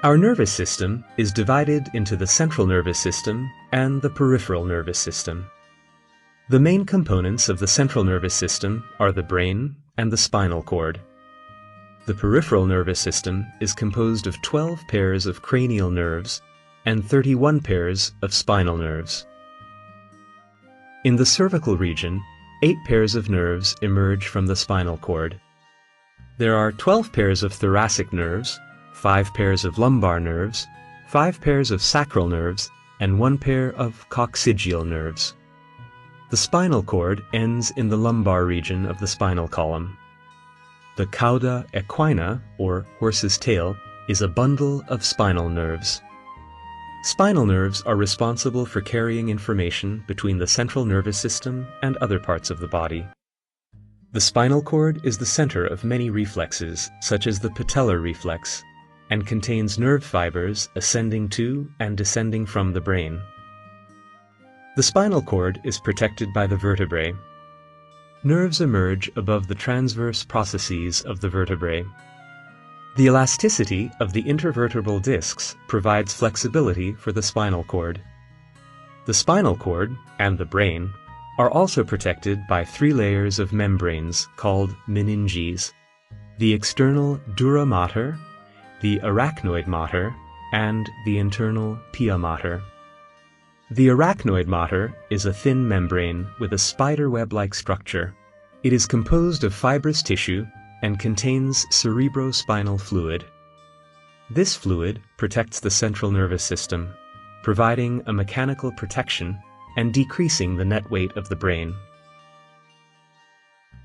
Our nervous system is divided into the central nervous system and the peripheral nervous system. The main components of the central nervous system are the brain and the spinal cord. The peripheral nervous system is composed of 12 pairs of cranial nerves and 31 pairs of spinal nerves. In the cervical region, 8 pairs of nerves emerge from the spinal cord. There are 12 pairs of thoracic nerves, 5 pairs of lumbar nerves, 5 pairs of sacral nerves, and 1 pair of coccygeal nerves. The spinal cord ends in the lumbar region of the spinal column. The cauda equina, or horse's tail, is a bundle of spinal nerves. Spinal nerves are responsible for carrying information between the central nervous system and other parts of the body. The spinal cord is the center of many reflexes, such as the patellar reflex, and contains nerve fibers ascending to and descending from the brain. The spinal cord is protected by the vertebrae. Nerves emerge above the transverse processes of the vertebrae. The elasticity of the intervertebral discs provides flexibility for the spinal cord. The spinal cord and the brain are also protected by 3 layers of membranes called meninges: the external dura mater, the arachnoid mater, and the internal pia mater. The arachnoid mater is a thin membrane with a spider web-like structure. It is composed of fibrous tissue and contains cerebrospinal fluid. This fluid protects the central nervous system, providing a mechanical protection and decreasing the net weight of the brain.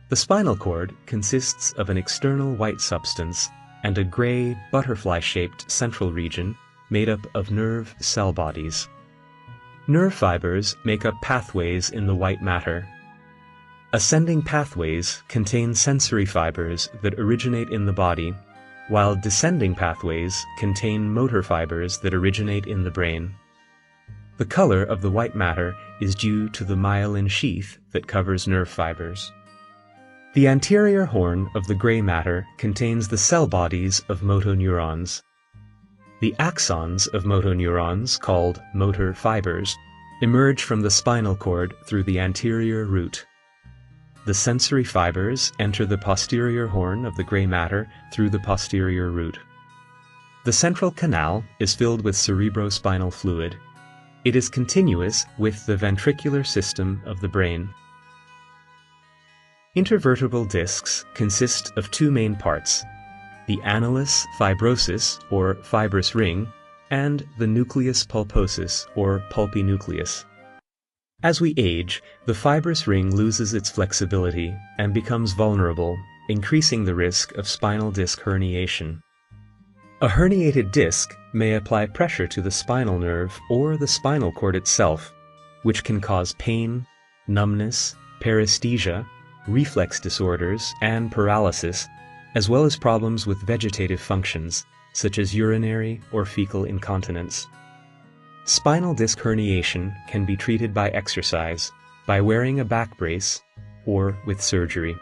The spinal cord consists of an external white substance and a gray, butterfly-shaped central region made up of nerve cell bodies. Nerve fibers make up pathways in the white matter. Ascending pathways contain sensory fibers that originate in the body, while descending pathways contain motor fibers that originate in the brain. The color of the white matter is due to the myelin sheath that covers nerve fibers. The anterior horn of the gray matter contains the cell bodies of motoneurons. The axons of motoneurons, called motor fibers, emerge from the spinal cord through the anterior root. The sensory fibers enter the posterior horn of the gray matter through the posterior root. The central canal is filled with cerebrospinal fluid. It is continuous with the ventricular system of the brain. Intervertebral discs consist of 2 main parts: the annulus fibrosus, or fibrous ring, and the nucleus pulposus, or pulpy nucleus. As we age, the fibrous ring loses its flexibility and becomes vulnerable, increasing the risk of spinal disc herniation. A herniated disc may apply pressure to the spinal nerve or the spinal cord itself, which can cause pain, numbness, paresthesia, reflex disorders, and paralysis, as well as problems with vegetative functions, such as urinary or fecal incontinence. Spinal disc herniation can be treated by exercise, by wearing a back brace, or with surgery.